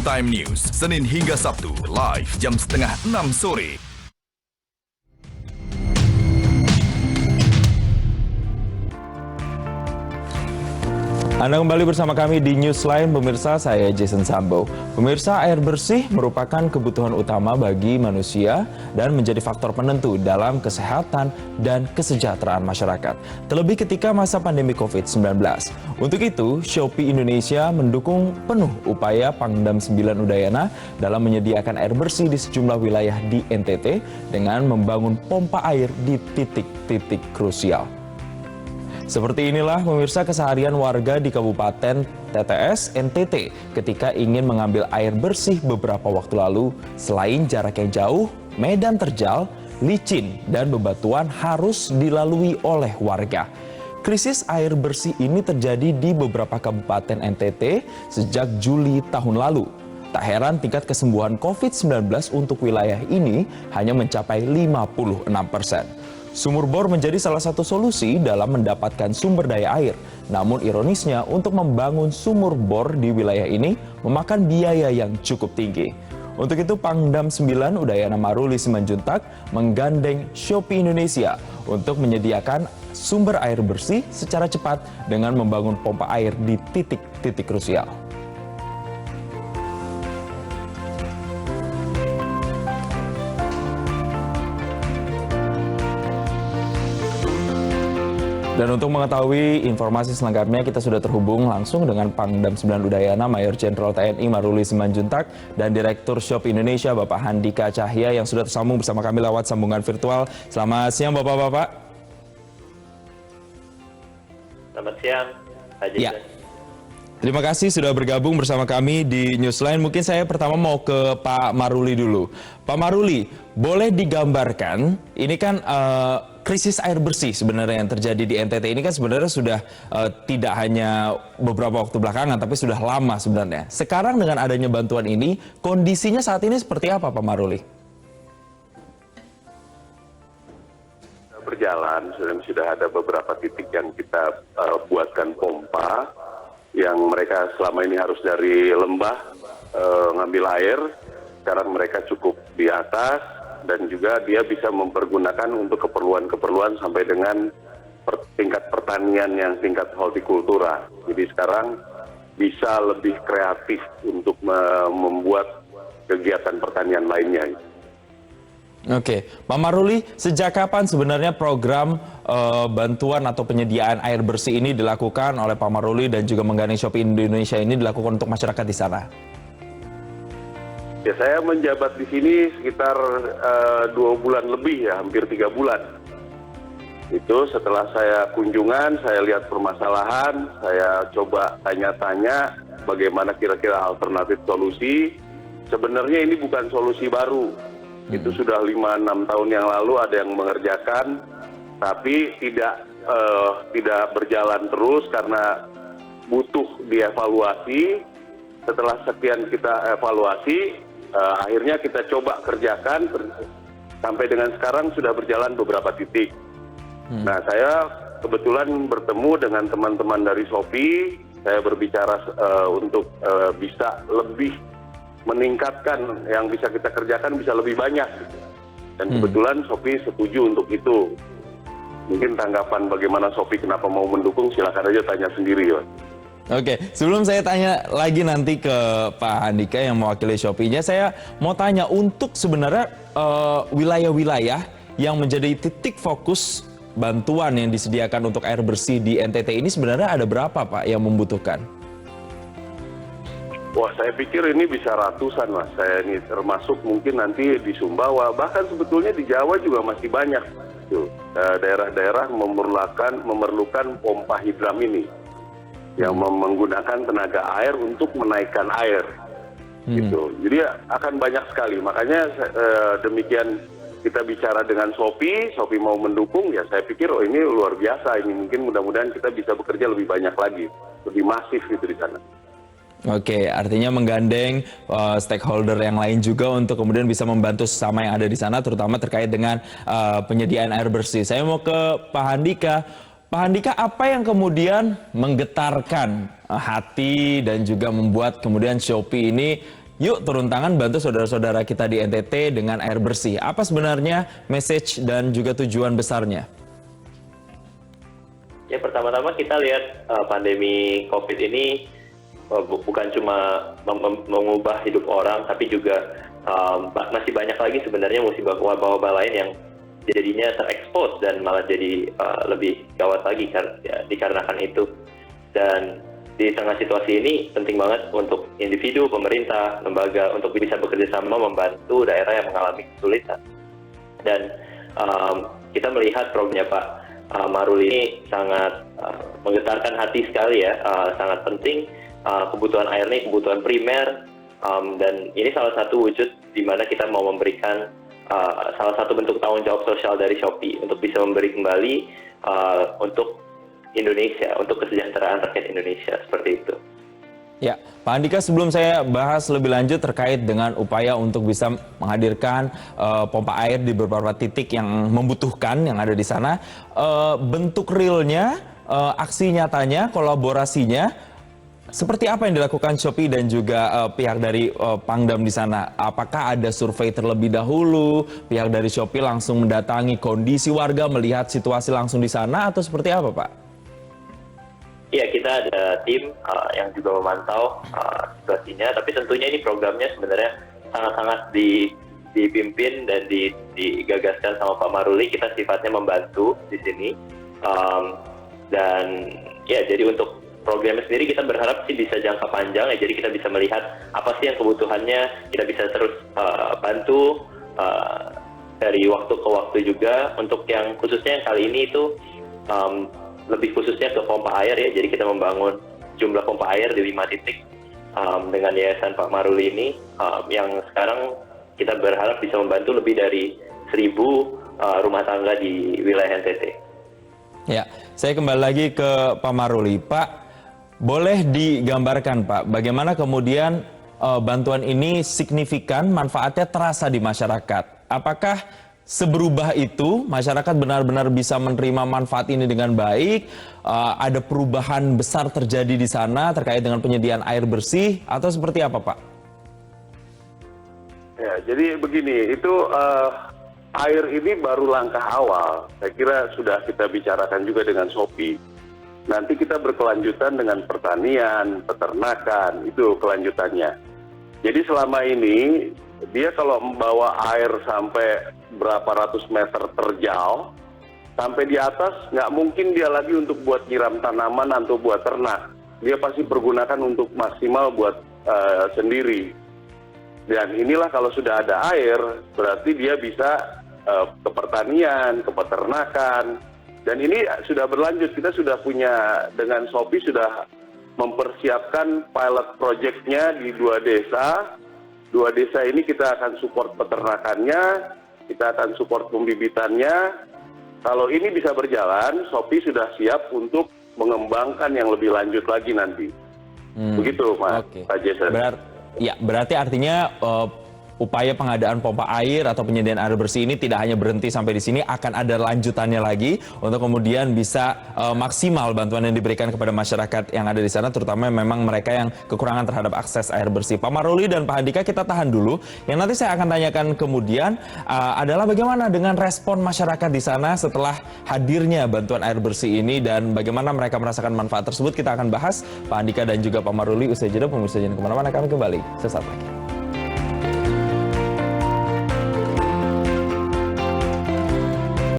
Time News, Senin hingga Sabtu, live jam 5:30 sore. Anda kembali bersama kami di Newsline, pemirsa. Saya Jason Sambo. Pemirsa, air bersih merupakan kebutuhan utama bagi manusia dan menjadi faktor penentu dalam kesehatan dan kesejahteraan masyarakat. Terlebih ketika masa pandemi COVID-19. Untuk itu, Shopee Indonesia mendukung penuh upaya Pangdam 9 Udayana dalam menyediakan air bersih di sejumlah wilayah di NTT dengan membangun pompa air di titik-titik krusial. Seperti inilah pemirsa keseharian warga di Kabupaten TTS NTT ketika ingin mengambil air bersih beberapa waktu lalu. Selain jarak yang jauh, medan terjal, licin, dan bebatuan harus dilalui oleh warga. Krisis air bersih ini terjadi di beberapa kabupaten NTT sejak Juli tahun lalu. Tak heran tingkat kesembuhan COVID-19 untuk wilayah ini hanya mencapai 56%. Sumur bor menjadi salah satu solusi dalam mendapatkan sumber daya air. Namun ironisnya, untuk membangun sumur bor di wilayah ini memakan biaya yang cukup tinggi. Untuk itu, Pangdam 9 Udayana Maruli Simanjuntak menggandeng Shopee Indonesia untuk menyediakan sumber air bersih secara cepat dengan membangun pompa air di titik-titik krusial. Dan untuk mengetahui informasi selengkapnya, kita sudah terhubung langsung dengan Pangdam 9 Udayana, Mayor Jenderal TNI Maruli Simanjuntak, dan Direktur Shopee Indonesia, Bapak Handika Cahya, yang sudah tersambung bersama kami lewat sambungan virtual. Selamat siang, Bapak-Bapak. Selamat siang, Pak Jason. Ya. Terima kasih sudah bergabung bersama kami di Newsline. Mungkin saya pertama mau ke Pak Maruli dulu. Pak Maruli, boleh digambarkan, ini kan krisis air bersih sebenarnya yang terjadi di NTT ini kan sebenarnya sudah tidak hanya beberapa waktu belakangan, tapi sudah lama sebenarnya. Sekarang dengan adanya bantuan ini, kondisinya saat ini seperti apa, Pak Maruli? Berjalan, sudah ada beberapa titik yang kita buatkan pompa, yang mereka selama ini harus dari lembah ngambil air. Sekarang mereka cukup di atas, dan juga dia bisa mempergunakan untuk keperluan-keperluan sampai dengan tingkat pertanian yang tingkat hortikultura. Jadi sekarang bisa lebih kreatif untuk membuat kegiatan pertanian lainnya. Oke, Pak Maruli, sejak kapan sebenarnya program bantuan atau penyediaan air bersih ini dilakukan oleh Pak Maruli dan juga menggandeng Shopee Indonesia ini dilakukan untuk masyarakat di sana? Ya, saya menjabat di sini sekitar 2 bulan lebih, ya, hampir 3 bulan. Itu setelah saya kunjungan, saya lihat permasalahan, saya coba tanya-tanya bagaimana kira-kira alternatif solusi. Sebenarnya ini bukan solusi baru. Itu sudah 5-6 tahun yang lalu ada yang mengerjakan, tapi tidak berjalan terus karena butuh dievaluasi. Setelah sekian kita evaluasi, akhirnya kita coba kerjakan, sampai dengan sekarang sudah berjalan beberapa titik. Nah, saya kebetulan bertemu dengan teman-teman dari Shopee. Saya berbicara untuk bisa lebih meningkatkan yang bisa kita kerjakan, bisa lebih banyak. Dan kebetulan Shopee setuju untuk itu. Mungkin tanggapan bagaimana Shopee kenapa mau mendukung, silakan aja tanya sendiri, ya. Oke, sebelum saya tanya lagi nanti ke Pak Handika yang mewakili Shopee-nya, saya mau tanya untuk sebenarnya wilayah-wilayah yang menjadi titik fokus bantuan yang disediakan untuk air bersih di NTT ini sebenarnya ada berapa, Pak, yang membutuhkan? Wah, saya pikir ini bisa ratusan, Mas. Saya ini termasuk mungkin nanti di Sumbawa, bahkan sebetulnya di Jawa juga masih banyak. Daerah-daerah memerlukan pompa hidram ini, yang menggunakan tenaga air untuk menaikkan air, gitu. Jadi akan banyak sekali. Makanya demikian kita bicara dengan Shopee mau mendukung, ya saya pikir ini luar biasa. Ini mungkin mudah-mudahan kita bisa bekerja lebih banyak lagi, lebih masif gitu di sana. Oke, artinya menggandeng stakeholder yang lain juga untuk kemudian bisa membantu sesama yang ada di sana, terutama terkait dengan penyediaan air bersih. Saya mau ke Pak Handika. Pak Handika, apa yang kemudian menggetarkan hati dan juga membuat kemudian Shopee ini yuk turun tangan bantu saudara-saudara kita di NTT dengan air bersih. Apa sebenarnya message dan juga tujuan besarnya? Ya, pertama-tama kita lihat pandemi COVID ini bukan cuma mengubah hidup orang, tapi juga masih banyak lagi sebenarnya musibah wabah-wabah lain yang jadinya terekspos dan malah jadi lebih gawat lagi dikarenakan itu. Dan di tengah situasi ini penting banget untuk individu, pemerintah, lembaga untuk bisa bekerja sama membantu daerah yang mengalami kesulitan. Dan kita melihat programnya Pak Maruli ini sangat menggetarkan hati sekali ya, sangat penting. Kebutuhan air ini kebutuhan primer, dan ini salah satu wujud di mana kita mau memberikan salah satu bentuk tanggung jawab sosial dari Shopee untuk bisa memberi kembali untuk Indonesia, untuk kesejahteraan rakyat Indonesia, seperti itu. Ya, Pak Andika, sebelum saya bahas lebih lanjut terkait dengan upaya untuk bisa menghadirkan pompa air di beberapa titik yang membutuhkan yang ada di sana, bentuk realnya, aksi nyatanya, kolaborasinya, seperti apa yang dilakukan Shopee dan juga pihak dari Pangdam di sana? Apakah ada survei terlebih dahulu, pihak dari Shopee langsung mendatangi kondisi warga, melihat situasi langsung di sana, atau seperti apa, Pak? Iya, kita ada tim yang juga memantau situasinya, tapi tentunya ini programnya sebenarnya sangat-sangat dipimpin dan digagaskan sama Pak Maruli. Kita sifatnya membantu di sini, dan ya jadi untuk programnya sendiri kita berharap sih bisa jangka panjang ya, jadi kita bisa melihat apa sih yang kebutuhannya, kita bisa terus bantu dari waktu ke waktu juga. Untuk yang khususnya yang kali ini itu lebih khususnya ke pompa air ya, jadi kita membangun jumlah pompa air di 5 titik dengan Yayasan Pak Maruli ini, yang sekarang kita berharap bisa membantu lebih dari 1.000 rumah tangga di wilayah NTT. Ya, saya kembali lagi ke Pak Maruli. Pak, boleh digambarkan Pak, bagaimana kemudian bantuan ini signifikan, manfaatnya terasa di masyarakat? Apakah seberubah itu masyarakat benar-benar bisa menerima manfaat ini dengan baik? Ada perubahan besar terjadi di sana terkait dengan penyediaan air bersih, atau seperti apa Pak? Ya, jadi begini, itu air ini baru langkah awal. Saya kira sudah kita bicarakan juga dengan Shopee. Nanti kita berkelanjutan dengan pertanian, peternakan, itu kelanjutannya. Jadi selama ini, dia kalau membawa air sampai berapa ratus meter terjal, sampai di atas, nggak mungkin dia lagi untuk buat nyiram tanaman atau buat ternak. Dia pasti pergunakan untuk maksimal buat sendiri. Dan inilah kalau sudah ada air, berarti dia bisa ke pertanian, ke peternakan. Dan ini sudah berlanjut, kita sudah punya dengan Shopee sudah mempersiapkan pilot project-nya di 2 desa. 2 desa ini kita akan support peternakannya, kita akan support pembibitannya. Kalau ini bisa berjalan, Shopee sudah siap untuk mengembangkan yang lebih lanjut lagi nanti. Begitu, Pak Jason. Berarti artinya upaya pengadaan pompa air atau penyediaan air bersih ini tidak hanya berhenti sampai di sini, akan ada lanjutannya lagi untuk kemudian bisa maksimal bantuan yang diberikan kepada masyarakat yang ada di sana, terutama memang mereka yang kekurangan terhadap akses air bersih. Pak Maruli dan Pak Andika, kita tahan dulu. Yang nanti saya akan tanyakan kemudian adalah bagaimana dengan respon masyarakat di sana setelah hadirnya bantuan air bersih ini dan bagaimana mereka merasakan manfaat tersebut. Kita akan bahas Pak Andika dan juga Pak Maruli usai jeda. Pemirsa jangan kemana-mana, kami kembali sesaat lagi.